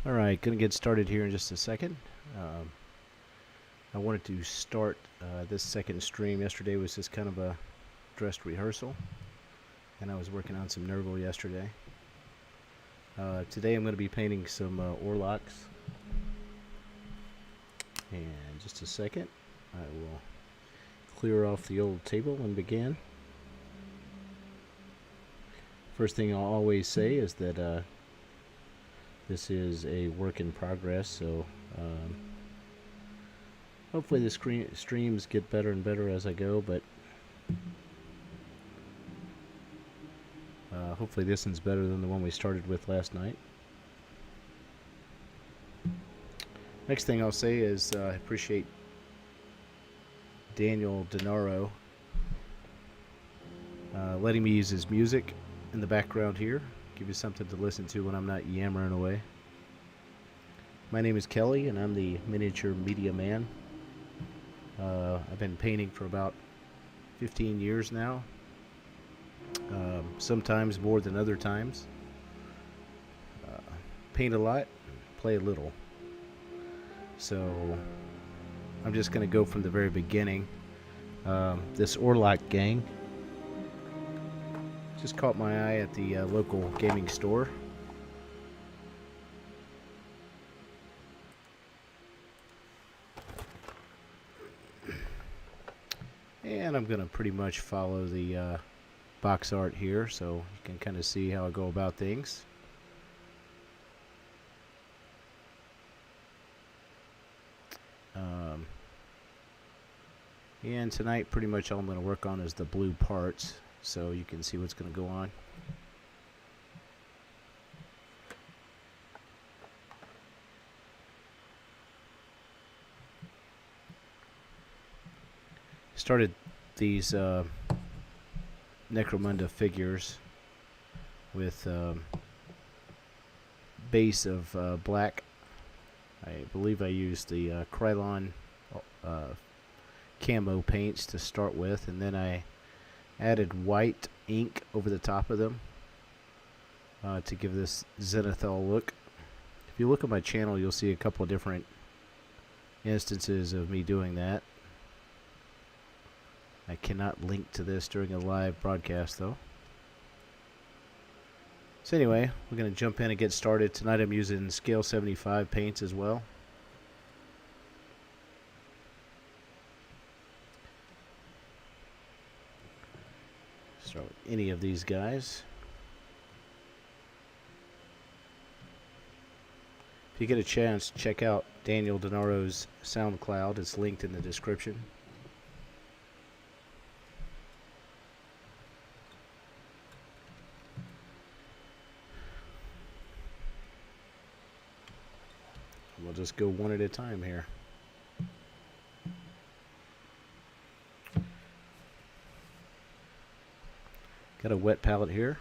Alright, gonna get started here in just a second. I wanted to start this second stream. Yesterday was just kind of a dress rehearsal, and I was working on some Nerval yesterday. Today I'm going to be painting some Orlocks. And just a second, I will clear off the old table and begin. First thing I'll always say is that this is a work in progress, so hopefully the streams get better and better as I go, but hopefully this one's better than the one we started with last night. Next thing I'll say is I appreciate Daniel Denaro letting me use his music in the background here. Give you something to listen to when I'm not yammering away. My name is Kelly, and I'm the miniature media man. I've been painting for about 15 years now. Sometimes more than other times. Paint a lot, play a little. So I'm just going to go from the very beginning. This Orlock gang just caught my eye at the local gaming store. And I'm going to pretty much follow the box art here, so you can kind of see how I go about things. And tonight pretty much all I'm going to work on is the blue parts, so you can see what's going to go on. Started these Necromunda figures with base of black. I believe I used the Krylon camo paints to start with, and then I added white ink over the top of them to give this zenithal look. If you look at my channel, you'll see a couple of different instances of me doing that. I cannot link to this during a live broadcast, though. So anyway, we're going to jump in and get started. Tonight I'm using scale 75 paints as well. Start with any of these guys. If you get a chance, check out Daniel Denaro's SoundCloud. It's linked in the description. We'll just go one at a time here. Got a wet palette here.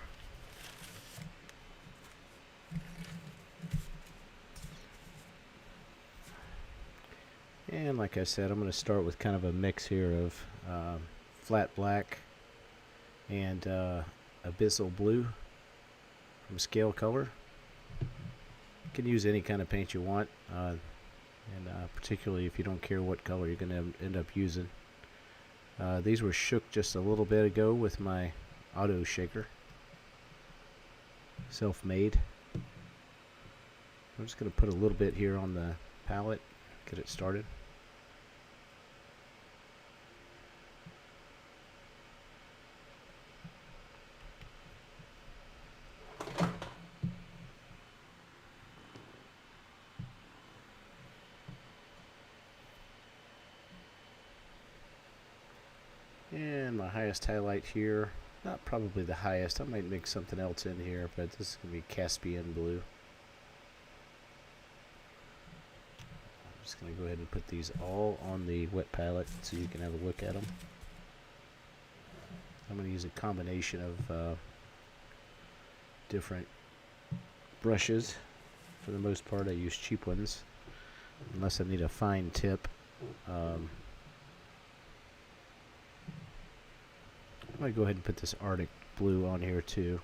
And like I said, I'm going to start with kind of a mix here of flat black and abyssal blue from Scale Color. You can use any kind of paint you want, and particularly if you don't care what color you're going to end up using. These were shook just a little bit ago with my auto shaker, self-made. I'm just going to put a little bit here on the palette, get it started. And my highest highlight here, not probably the highest, I might mix something else in here, but this is going to be Caspian blue. I'm just going to go ahead and put these all on the wet palette so you can have a look at them. I'm going to use a combination of different brushes. For the most part I use cheap ones, unless I need a fine tip. I'm going to go ahead and put this Arctic blue on here too.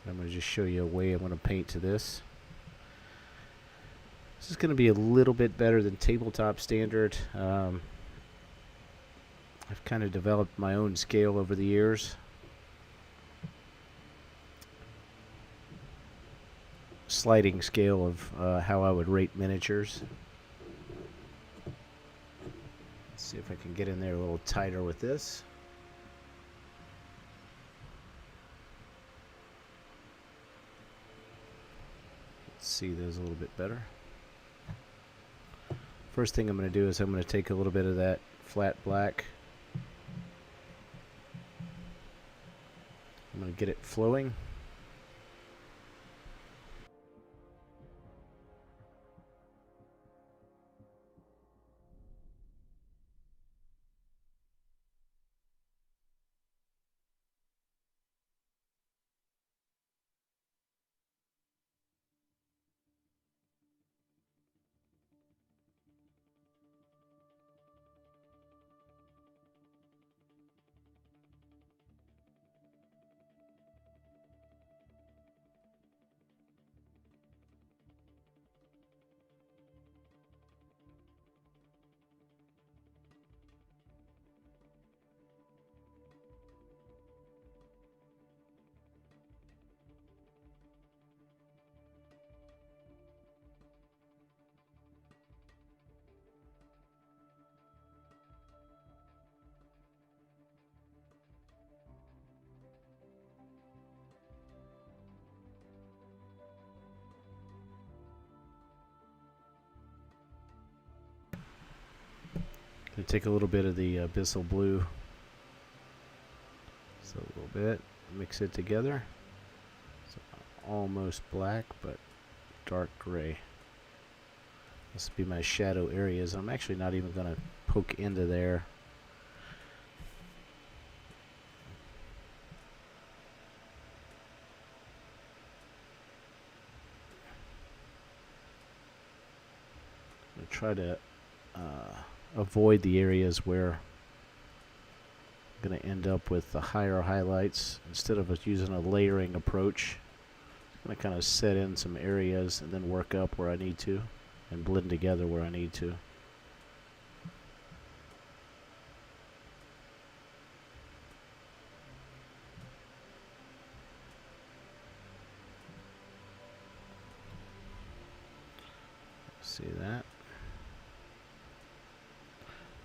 I'm going to just show you a way I'm going to paint to this. This is going to be a little bit better than tabletop standard. I've kind of developed my own scale over the years. Sliding scale of how I would rate miniatures. Let's see if I can get in there a little tighter with this. Let's see those a little bit better. First thing I'm going to do is I'm going to take a little bit of that flat black. I'm going to get it flowing. I'm going to take a little bit of the abyssal blue. So a little bit, mix it together. So almost black, but dark gray. This will be my shadow areas. I'm actually not even going to poke into there. I'm going to try to avoid the areas where I'm going to end up with the higher highlights. Instead of using a layering approach, I'm going to kind of set in some areas and then work up where I need to and blend together where I need to. See that?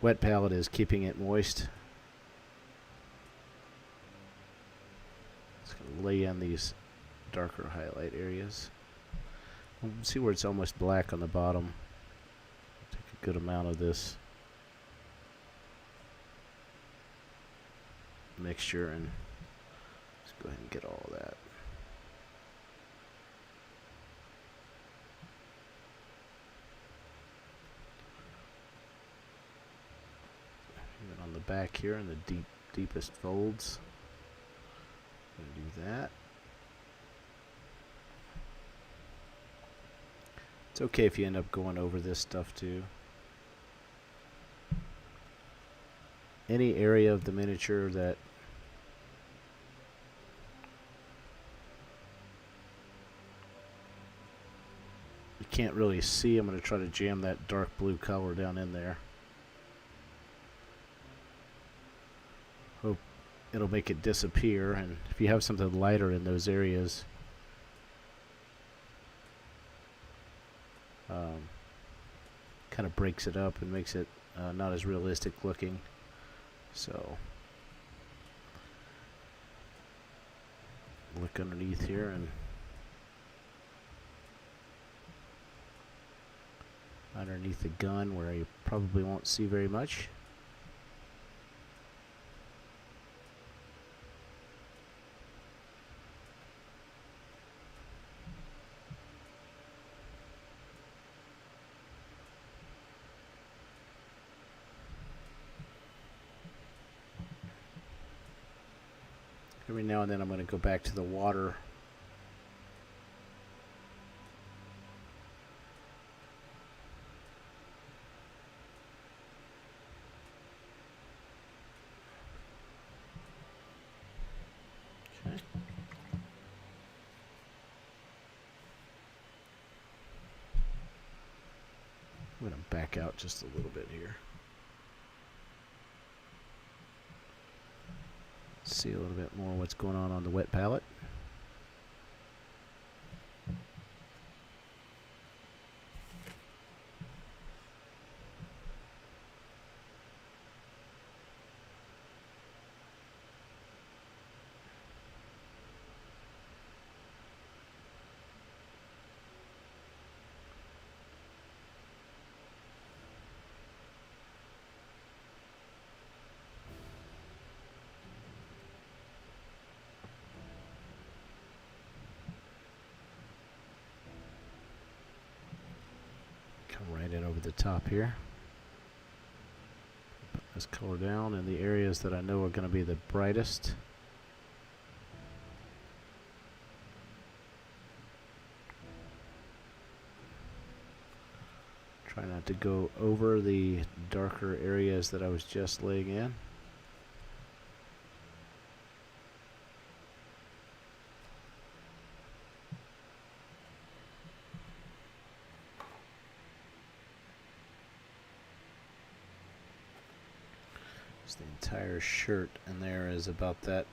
Wet palette is keeping it moist. Just going to lay in these darker highlight areas. See where it's almost black on the bottom. Take a good amount of this mixture and just go ahead and get all that. Even on the back here in the deepest folds. I'm going to do that. It's okay if you end up going over this stuff too. Any area of the miniature that you can't really see, I'm going to try to jam that dark blue color down in there. Hope it'll make it disappear, and if you have something lighter in those areas, kind of breaks it up and makes it not as realistic looking. So look underneath here and underneath the gun where you probably won't see very much. Every now and then I'm going to go back to the water. Okay. I'm going to back out just a little bit here. See a little bit more what's going on the wet palette. Come right in over the top here. Put this color down in the areas that I know are going to be the brightest. Try not to go over the darker areas that I was just laying in. The entire shirt in there is about that.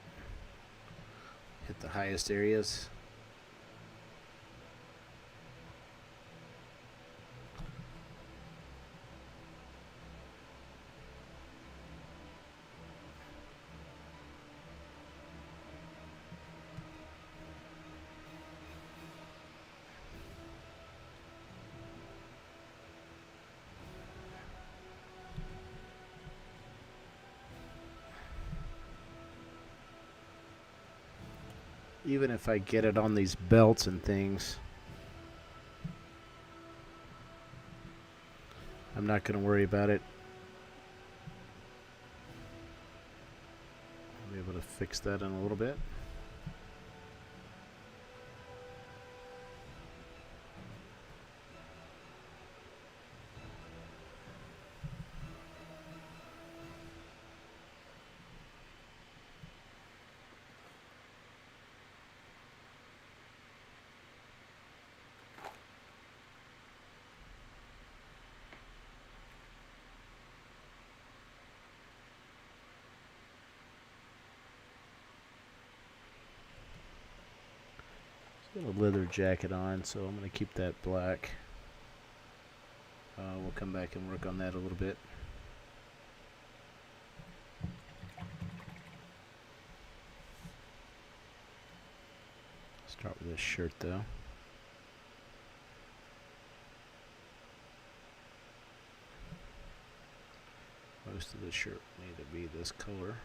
Hit the highest areas. Even if I get it on these belts and things, I'm not going to worry about it. I'll be able to fix that in a little bit. Got a leather jacket on, so I'm going to keep that black. We'll come back and work on that a little bit. Start with this shirt though. Most of the shirt need to be this color.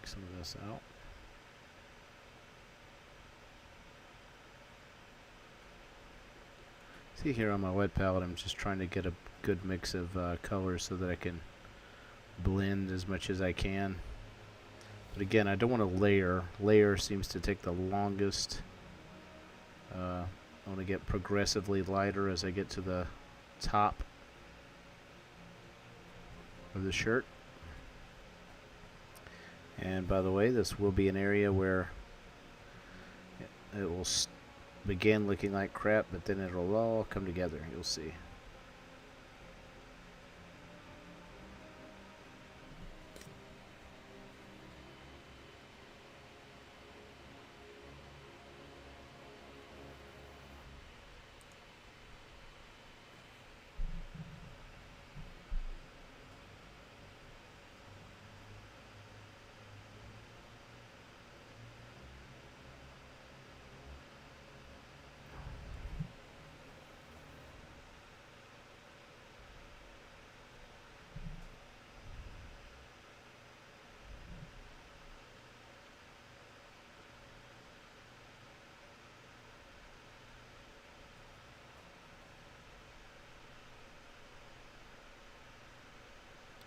Some of this out. See here on my wet palette, I'm just trying to get a good mix of colors so that I can blend as much as I can. But again, I don't want to layer. Layer seems to take the longest. I want to get progressively lighter as I get to the top of the shirt. And by the way, this will be an area where it will begin looking like crap, but then it'll all come together. You'll see.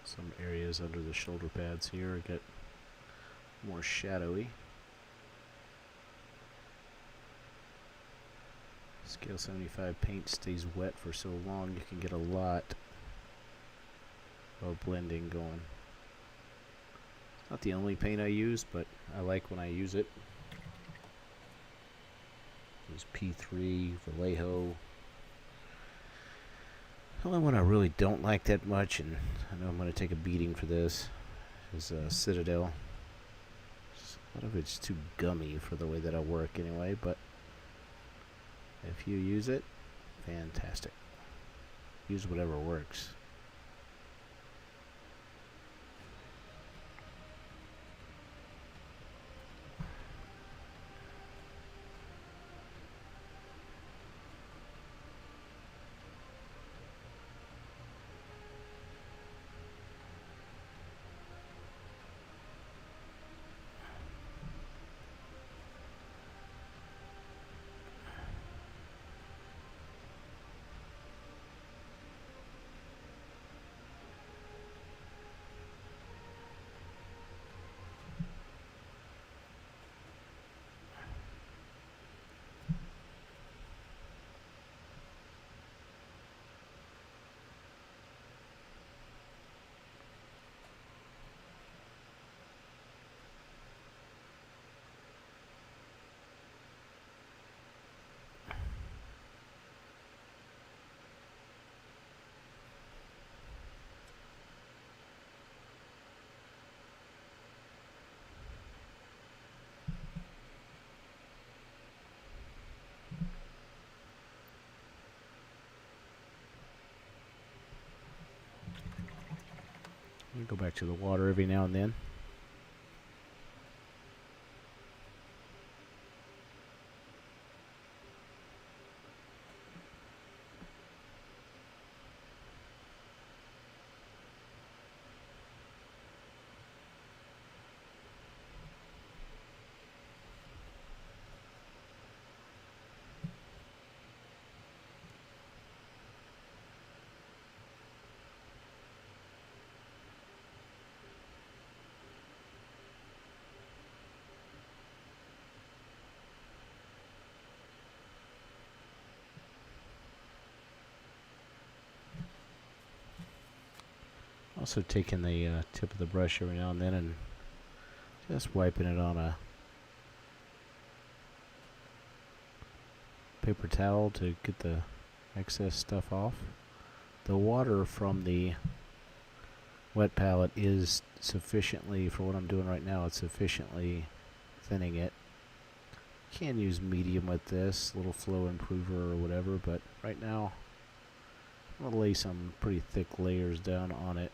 Some areas under the shoulder pads here get more shadowy. Scale 75 paint stays wet for so long you can get a lot of blending going. It's not the only paint I use, but I like when I use it. Use P3, Vallejo. The only one I really don't like that much, and I know I'm going to take a beating for this, is Citadel. A lot of it's too gummy for the way that I work anyway, but if you use it, fantastic. Use whatever works. Go back to the water every now and then. Also taking the tip of the brush every now and then and just wiping it on a paper towel to get the excess stuff off. The water from the wet palette is sufficiently, for what I'm doing right now, it's sufficiently thinning it. Can use medium with this, little flow improver or whatever, but right now I'm going to lay some pretty thick layers down on it.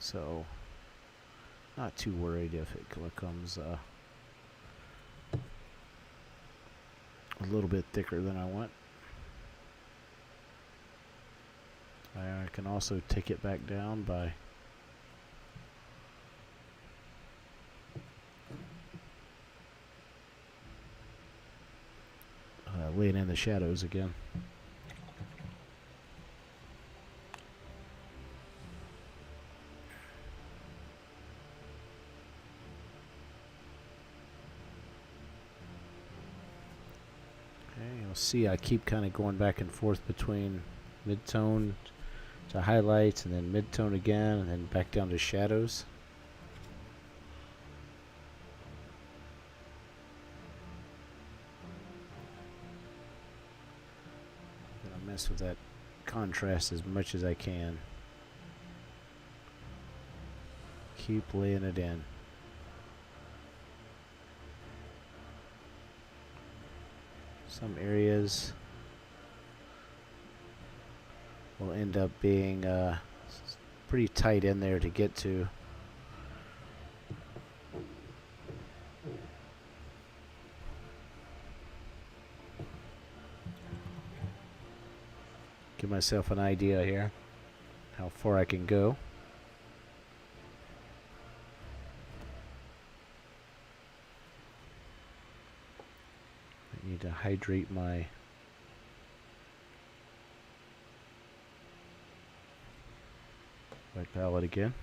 So, not too worried if it becomes a little bit thicker than I want. I can also take it back down by laying in the shadows again. You'll see I keep kind of going back and forth between mid-tone to highlights and then mid-tone again and then back down to shadows. I'm gonna mess with that contrast as much as I can. Keep laying it in. Some areas will end up being pretty tight in there to get to. Give myself an idea here how far I can go. To hydrate my white palette again.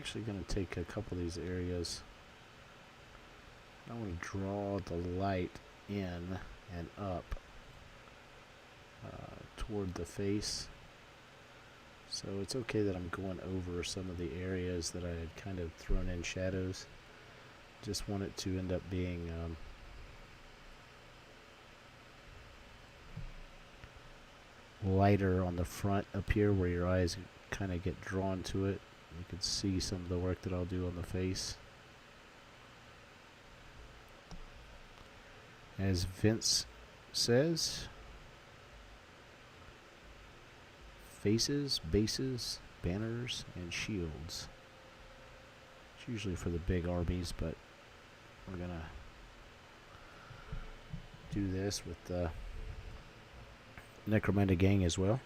actually going to take a couple of these areas. I want to draw the light in and up toward the face. So it's okay that I'm going over some of the areas that I had kind of thrown in shadows. Just want it to end up being lighter on the front up here where your eyes kind of get drawn to it. You can see some of the work that I'll do on the face. As Vince says, faces, bases, banners, and shields. It's usually for the big armies, but we're gonna do this with the Necromunda gang as well.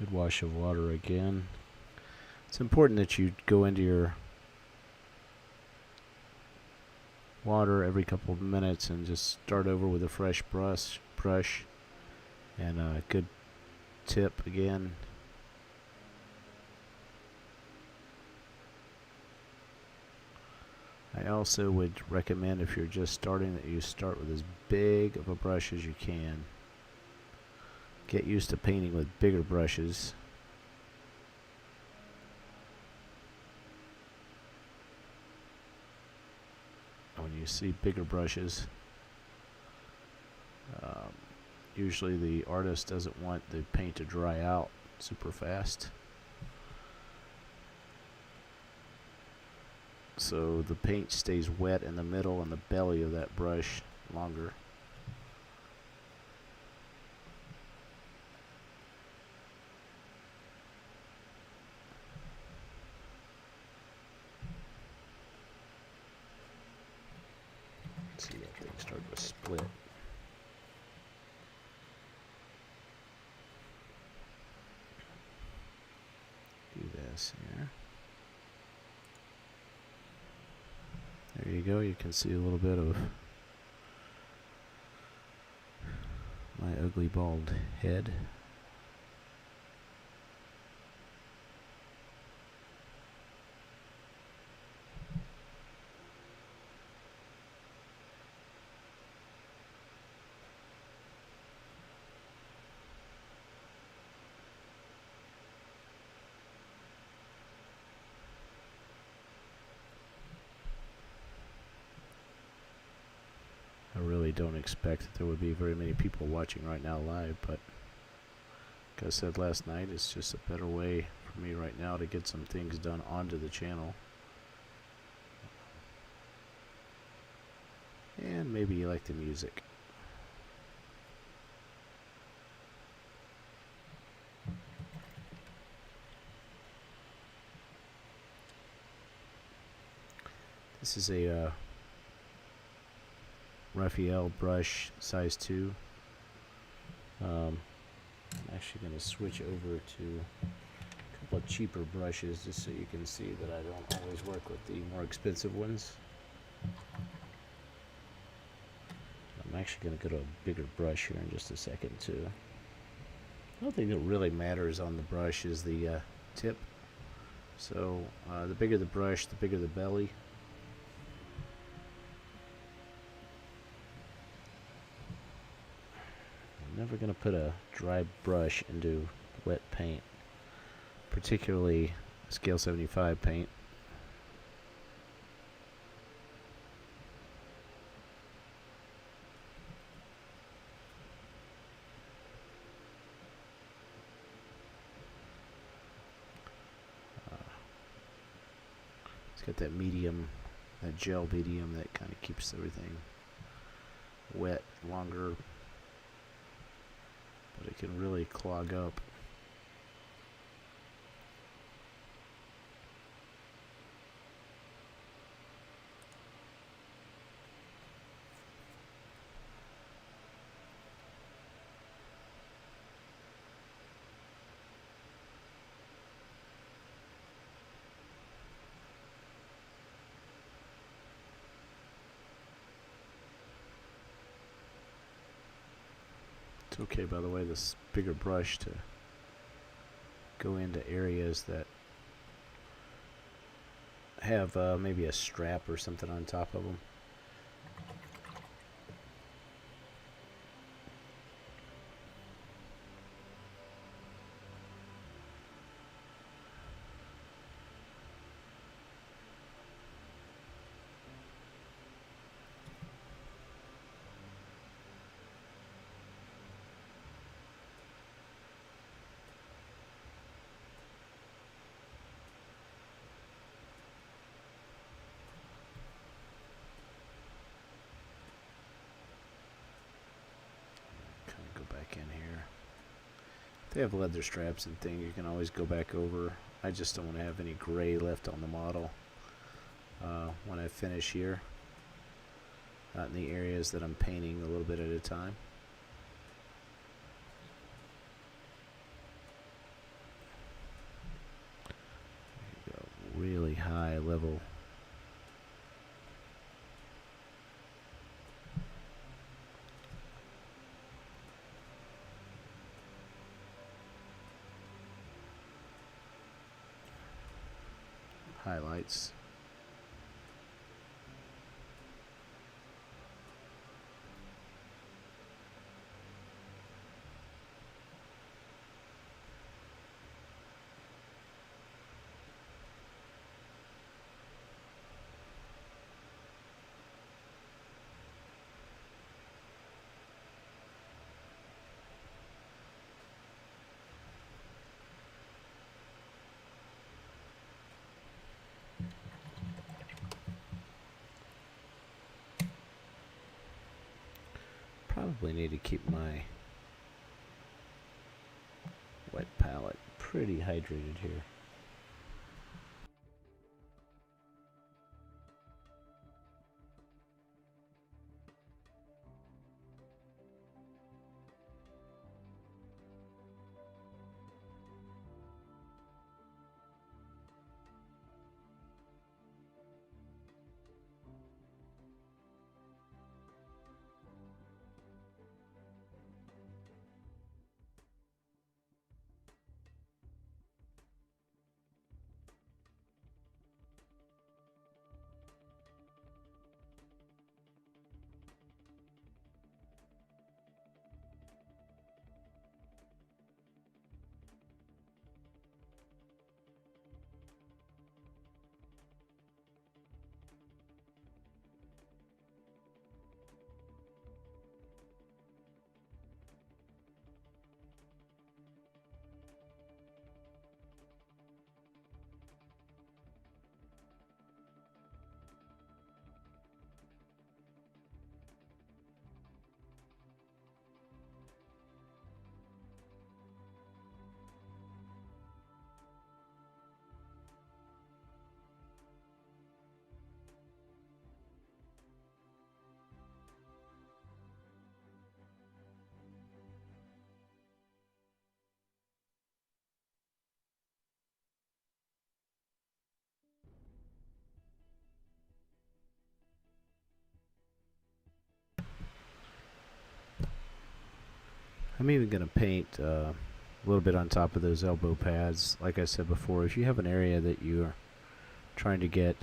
Good wash of water again. It's important that you go into your water every couple of minutes and just start over with a fresh brush and a good tip again. I also would recommend, if you're just starting, that you start with as big of a brush as you can. Get used to painting with bigger brushes. When you see bigger brushes, usually the artist doesn't want the paint to dry out super fast. So the paint stays wet in the middle and the belly of that brush longer. Let's see that thing start to split. Do this here. There you go. You can see a little bit of my ugly bald head. I really don't expect that there would be very many people watching right now live, but like I said last night, it's just a better way for me right now to get some things done onto the channel. And maybe you like the music. This is a Raphael brush, size 2. I'm actually going to switch over to a couple of cheaper brushes just so you can see that I don't always work with the more expensive ones. I'm actually going to go to a bigger brush here in just a second too. The only thing that really matters on the brush is the tip. So the bigger the brush, the bigger the belly. I'm never going to put a dry brush into wet paint, particularly scale 75 paint. It's got that medium, that gel medium that kind of keeps everything wet longer, but it can really clog up. It's okay, by the way, this bigger brush to go into areas that have maybe a strap or something on top of them. In here, if they have leather straps and things, you can always go back over. I just don't want to have any gray left on the model when I finish here, not in the areas that I'm painting a little bit at a time. high level. Highlights. Probably need to keep my wet palette pretty hydrated here. I'm even going to paint a little bit on top of those elbow pads. Like I said before, if you have an area that you're trying to get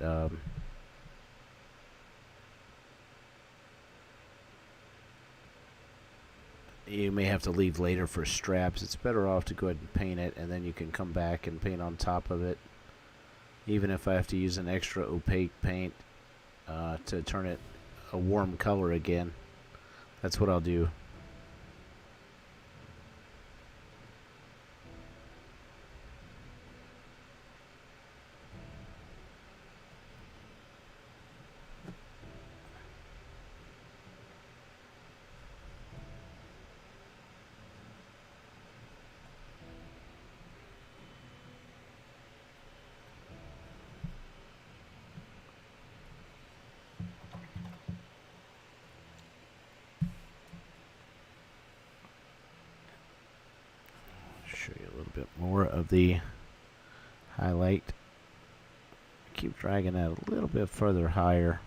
you may have to leave later for straps, it's better off to go ahead and paint it, and then you can come back and paint on top of it. Even if I have to use an extra opaque paint to turn it a warm color again, that's what I'll do. Show you a little bit more of the highlight. Keep dragging that a little bit further higher.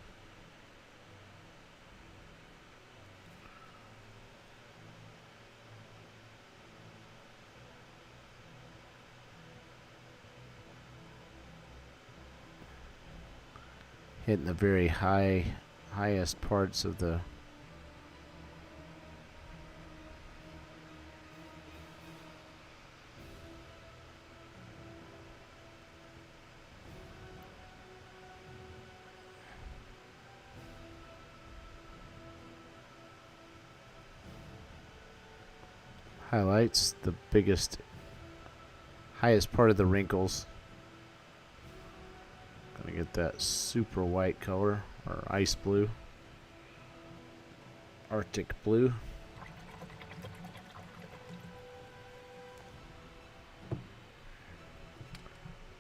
Hitting the very highest parts of the highlights, the highest part of the wrinkles. Gonna get that super white color, or ice blue, Arctic blue.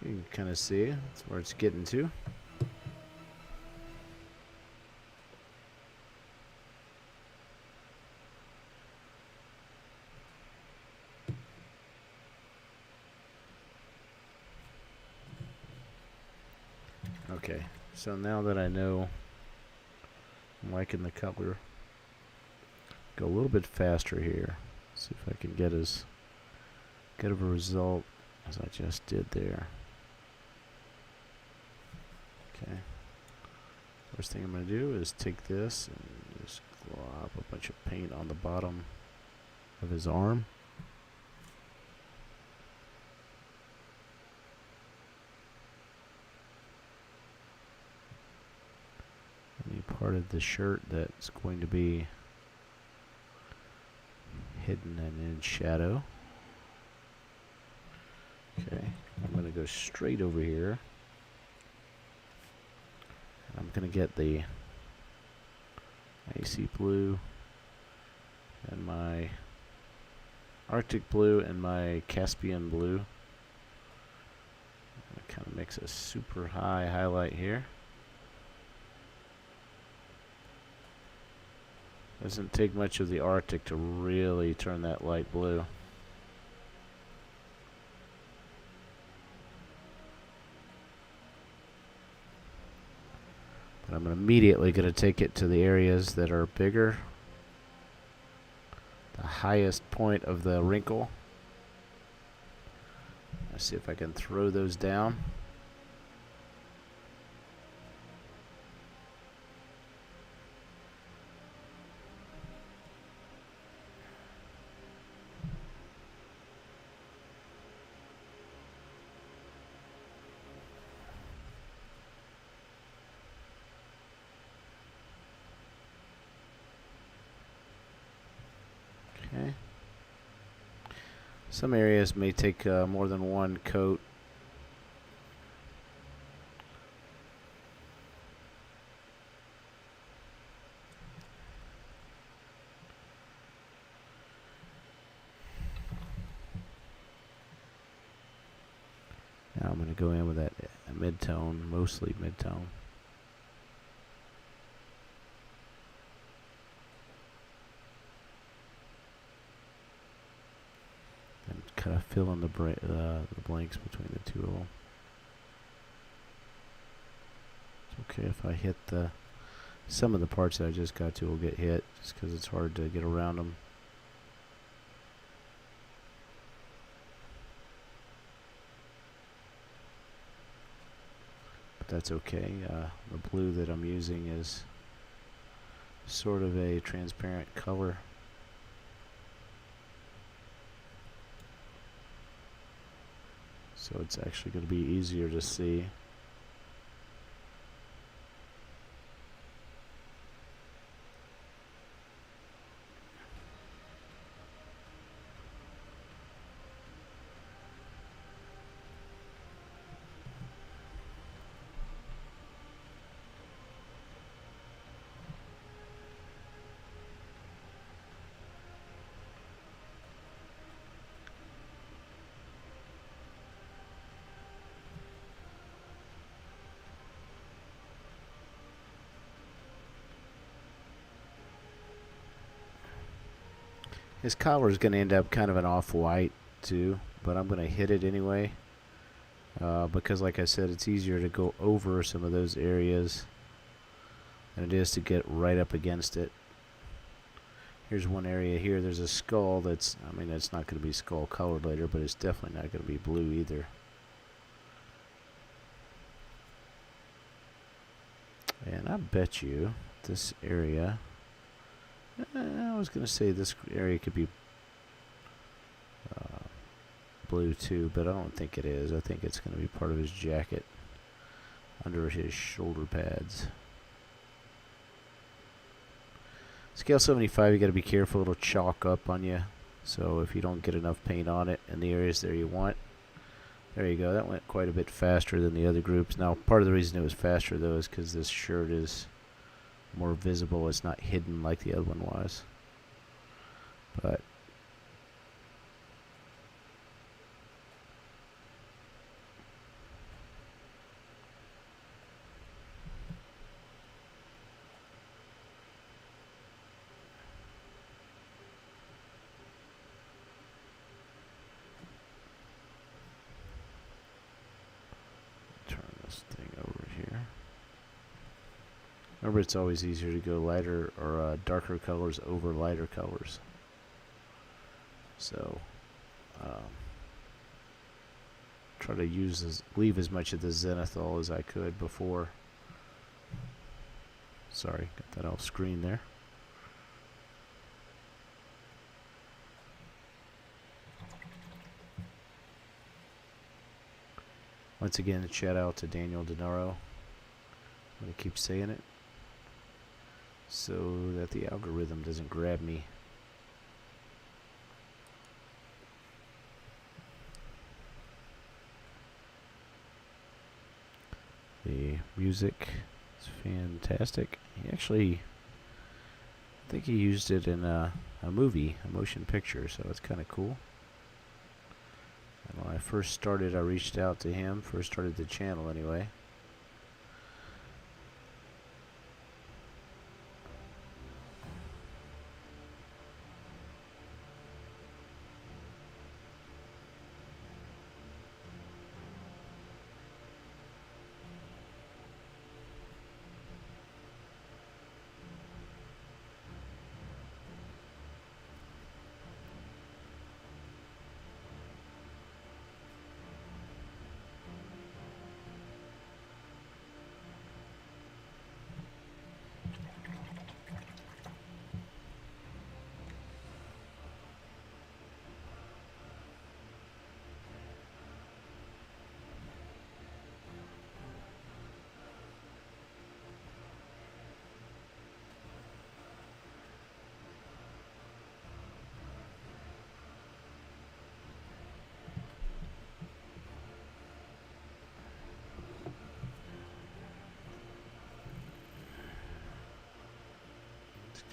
You can kind of see that's where it's getting to. Okay, so now that I know I'm liking the color, go a little bit faster here. See if I can get as good of a result as I just did there. Okay. First thing I'm going to do is take this and just glop a bunch of paint on the bottom of his arm. Any part of the shirt that's going to be hidden and in shadow. Okay, I'm going to go straight over here. I'm going to get the icy blue and my Arctic blue and my Caspian blue. It kind of makes a super high highlight here. Doesn't take much of the Arctic to really turn that light blue. But I'm immediately going to take it to the areas that are bigger. The highest point of the wrinkle. Let's see if I can throw those down. Okay. Some areas may take more than one coat. Now I'm going to go in with that mid-tone, mostly mid-tone. And kind of fill in the blanks between the two of them. It's okay if I hit some of the parts that I just got to will get hit, just because it's hard to get around them. That's okay. The blue that I'm using is sort of a transparent color. So it's actually going to be easier to see. His collar is going to end up kind of an off-white too, but I'm going to hit it anyway because, like I said, it's easier to go over some of those areas than it is to get right up against it. Here's one area here. There's a skull that's, I mean, it's not going to be skull colored later, but it's definitely not going to be blue either. And I bet you this area, I was going to say this area could be blue too, but I don't think it is. I think it's going to be part of his jacket under his shoulder pads. Scale 75, you got to be careful. It'll chalk up on you. So if you don't get enough paint on it in the areas there you want. There you go. That went quite a bit faster than the other groups. Now, part of the reason it was faster, though, is because this shirt is more visible. It's not hidden like the other one was. But turn this thing over here. Remember, it's always easier to go lighter or darker colors over lighter colors. So try to leave as much of the zenithal as I could before. Sorry, got that off screen there. Once again, shout out to Daniel Denaro. I'm going to keep saying it so that the algorithm doesn't grab me. The music is fantastic. He actually, I think he used it in a movie, a motion picture, so it's kind of cool. And when I first started, I reached out to him, first started the channel anyway.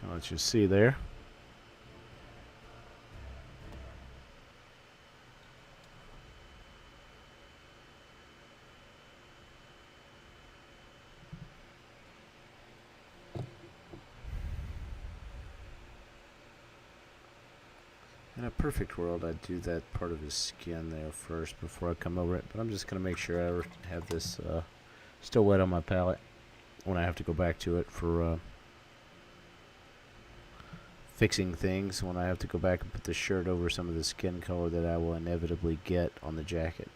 Kind of let you see there. In a perfect world, I'd do that part of his skin there first before I come over it, but I'm just going to make sure I have this still wet on my palette when I have to go back to it for fixing things, when I have to go back and put the shirt over some of the skin color that I will inevitably get on the jacket.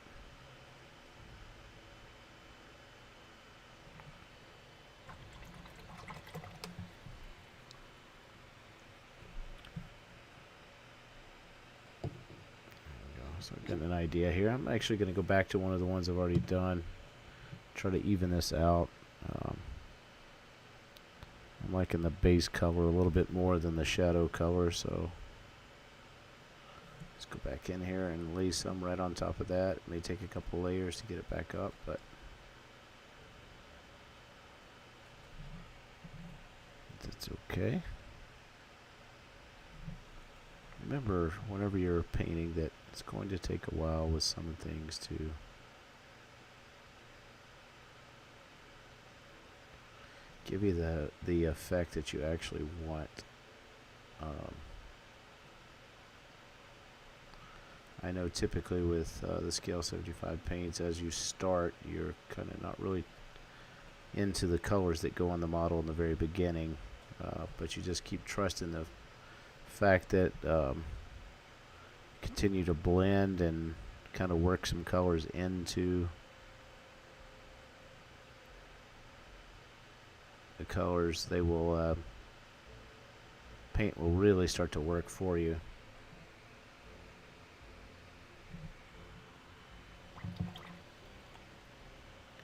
So I'm getting an idea here. I'm actually going to go back to one of the ones I've already done, try to even this out. I'm liking the base color a little bit more than the shadow color, so let's go back in here and lay some right on top of that. It may take a couple layers to get it back up, but that's okay. Remember, whenever you're painting, that it's going to take a while with some things to give you the effect that you actually want. I know typically with the Scale 75 paints, as you start, you're kind of not really into the colors that go on the model in the very beginning, but you just keep trusting the fact that continue to blend and kind of work some colors into the colors. They will paint will really start to work for you.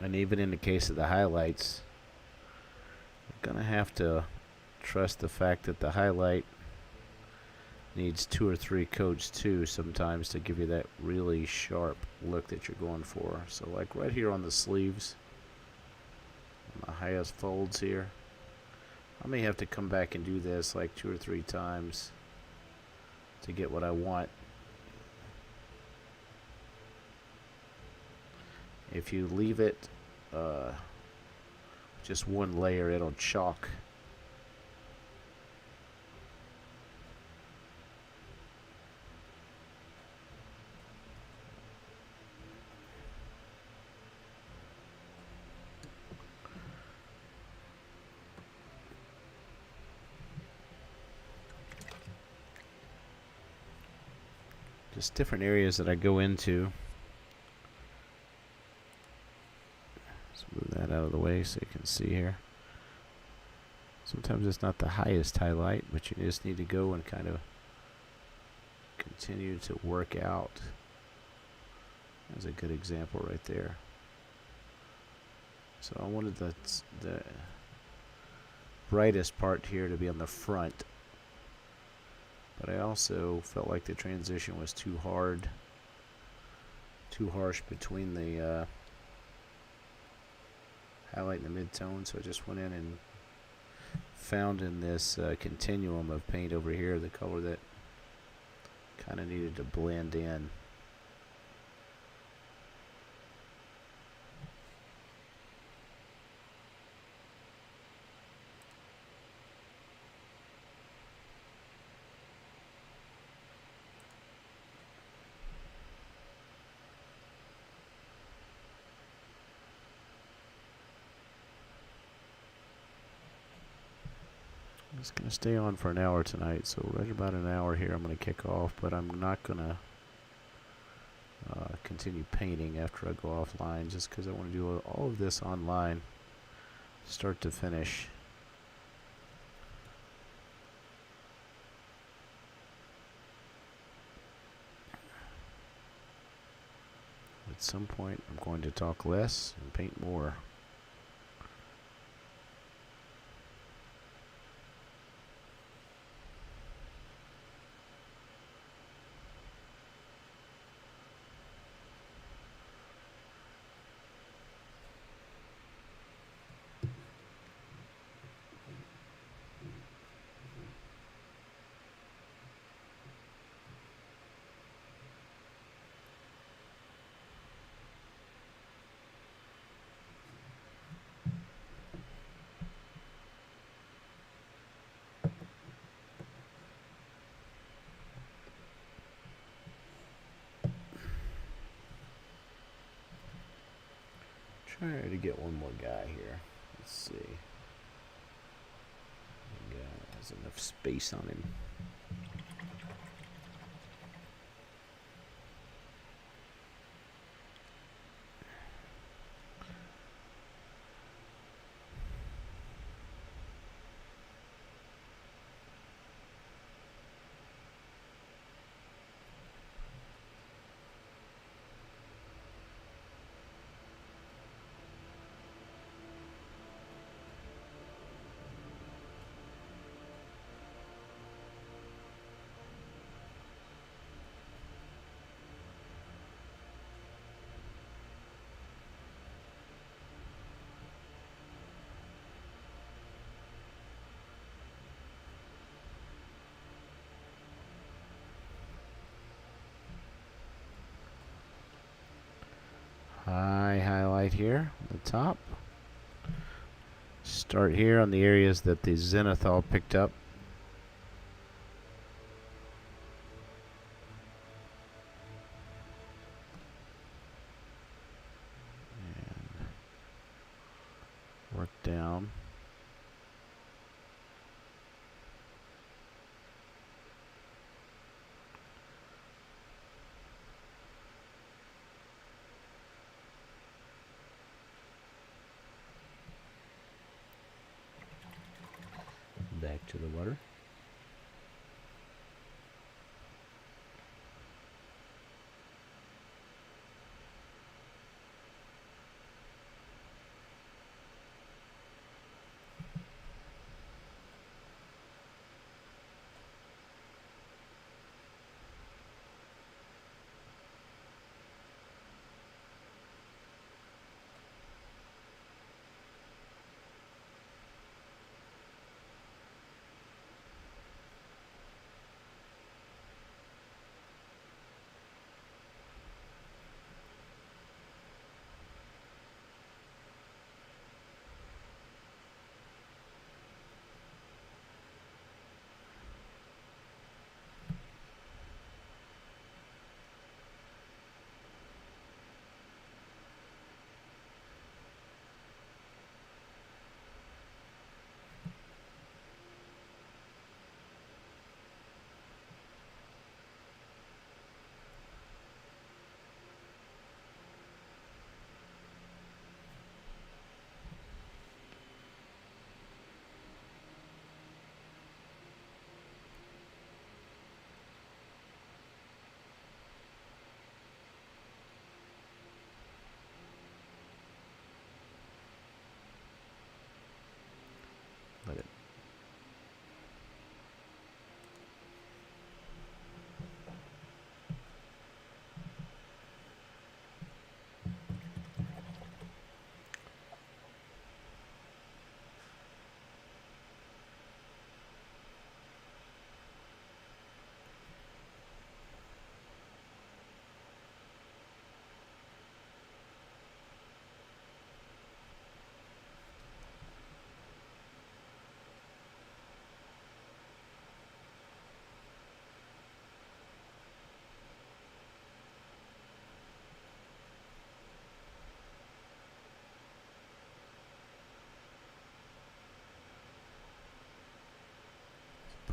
And even in the case of the highlights, you're gonna have to trust the fact that the highlight needs 2 or 3 coats too sometimes to give you that really sharp look that you're going for. So like right here on the sleeves, on the highest folds here, I may have to come back and do this like 2 or 3 times to get what I want. If you leave it just one layer, it'll chalk. just different areas that I go into. Let's move that out of the way so you can see here. Sometimes it's not the highest highlight, but you just need to go and kind of continue to work out. That's a good example right there. So I wanted the brightest part here to be on the front, but I also felt like the transition was too hard, too harsh between the highlight and the mid-tone, so I just went in and found in this continuum of paint over here the color that kind of needed to blend in. It's going to stay on for an hour tonight, so right about an hour here I'm going to kick off, but I'm not going to continue painting after I go offline, just because I want to do all of this online, start to finish. At some point I'm going to talk less and paint more. Try to get one more guy here. Let's see. Guy has enough space on him. High highlight here on the top. Start here on the areas that the zenithal picked up. And work down. Back to the water.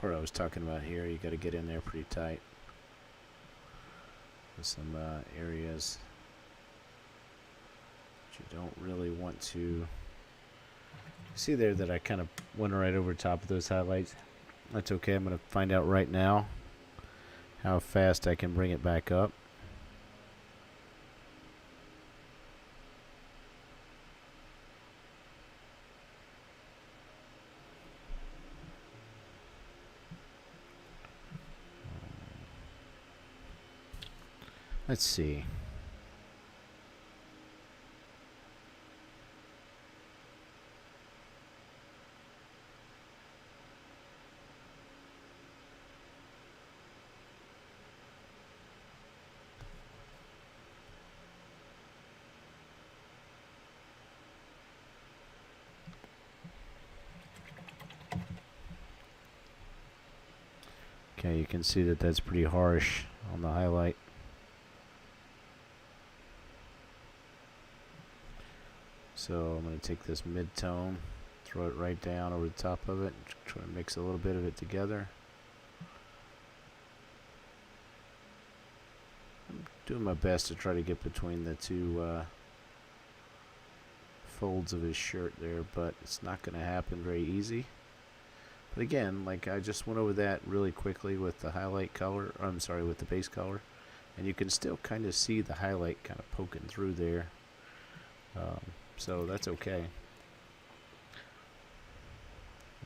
part I was talking about here. You got to get in there pretty tight with some areas that you don't really want to. See there that I kind of went right over top of those highlights. That's okay. I'm going to find out right now how fast I can bring it back up. Let's see. Okay, you can see that that's pretty harsh on the highlight. So I'm going to take this mid-tone, throw it right down over the top of it, try to mix a little bit of it together. I'm doing my best to try to get between the two folds of his shirt there, but it's not going to happen very easy. But again, like I just went over that really quickly with the highlight color, I'm sorry, with the base color, and you can still kind of see the highlight kind of poking through there. So that's okay.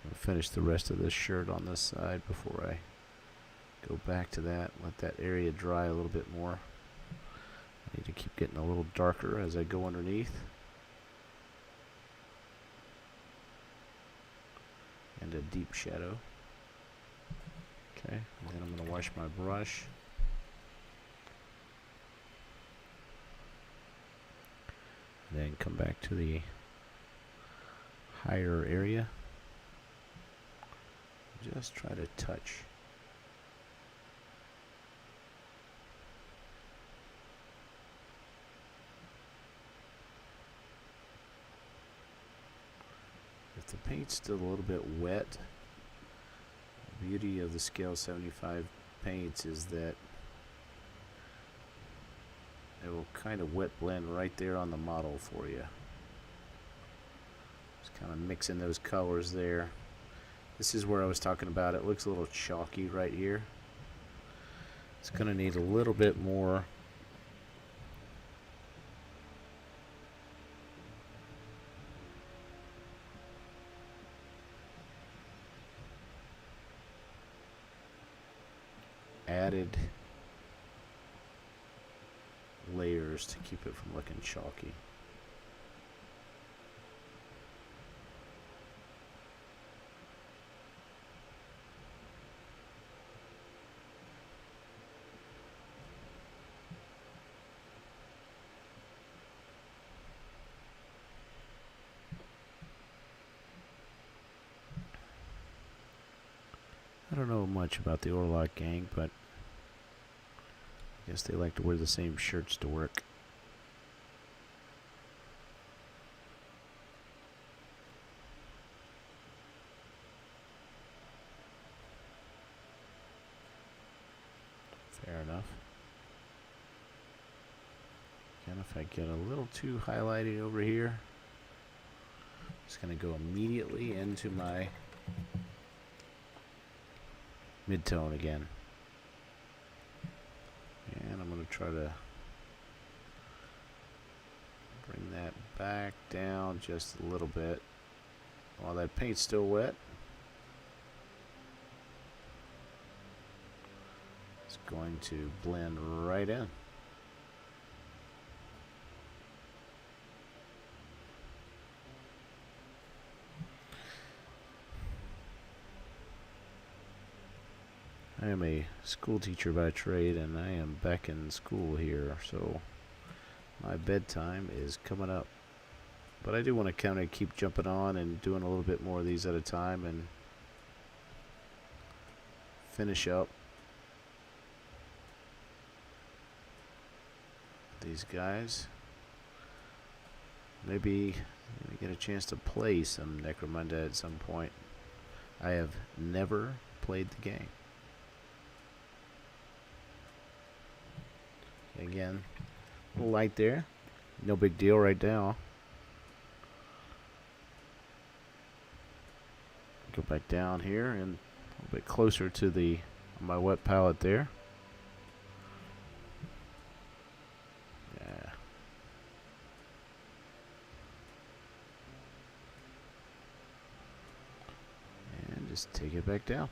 I'll finish the rest of this shirt on this side before I go back to that. Let that area dry a little bit more. I need to keep getting a little darker as I go underneath. And a deep shadow. Okay, and then I'm going to wash my brush. And then come back to the higher area. Just try to touch. If the paint's still a little bit wet, the beauty of the Scale 75 paints is that it will kind of wet blend right there on the model for you. Just kind of mixing those colors there. This is where I was talking about. It looks a little chalky right here. It's going to need a little bit more added layers to keep it from looking chalky. I don't know much about the Orlock gang, but I guess they like to wear the same shirts to work. Fair enough. Again, if I get a little too highlighted over here, it's going to go immediately into my mid-tone again. And I'm going to try to bring that back down just a little bit while that paint's still wet. It's going to blend right in. I am a school teacher by trade, and I am back in school here, so my bedtime is coming up. But I do want to kind of keep jumping on and doing a little bit more of these at a time and finish up these guys. Maybe get a chance to play some Necromunda at some point. I have never played the game. Again, a little light there. No big deal right now. Go back down here and a little bit closer to my wet palette there. Yeah. And just take it back down.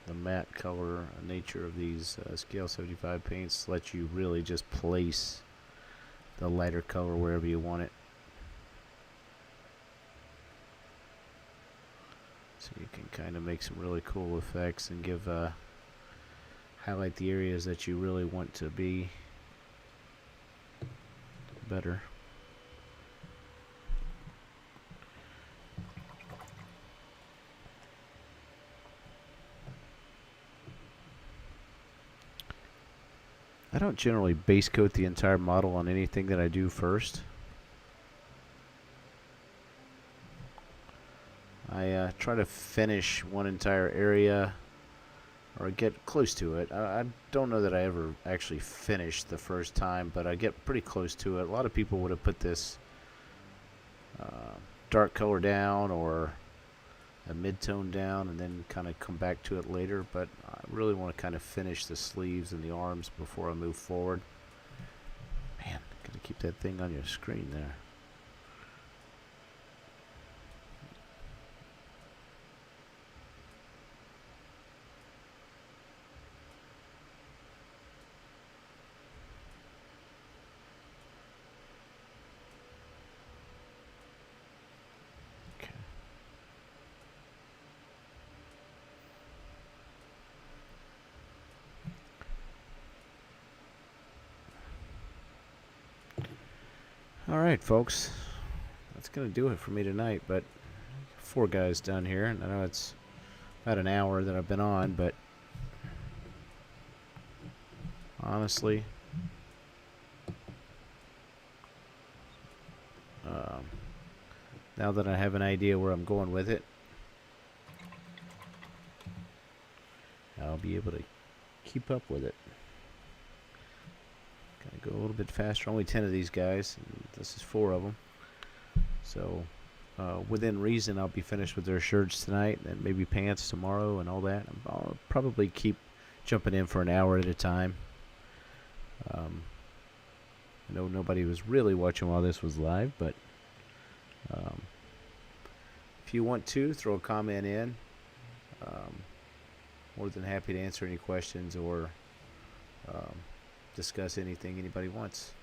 The matte color nature of these scale 75 paints lets you really just place the lighter color wherever you want it. So you can kind of make some really cool effects and give highlight the areas that you really want to be better. I don't generally base coat the entire model on anything that I do first. I try to finish one entire area or get close to it. I don't know that I ever actually finished the first time, but I get pretty close to it. A lot of people would have put this dark color down or a mid-tone down and then kind of come back to it later, but I really want to kind of finish the sleeves and the arms before I move forward. Man, gotta keep that thing on your screen there. Alright folks, that's going to do it for me tonight, but 4 guys done here, and I know it's about an hour that I've been on, but honestly, now that I have an idea where I'm going with it, I'll be able to keep up with it. Gotta go a little bit faster. Only 10 of these guys. And this is 4 of them. So, within reason, I'll be finished with their shirts tonight, and maybe pants tomorrow and all that. I'll probably keep jumping in for an hour at a time. I know nobody was really watching while this was live, but if you want to, throw a comment in. More than happy to answer any questions or discuss anything anybody wants.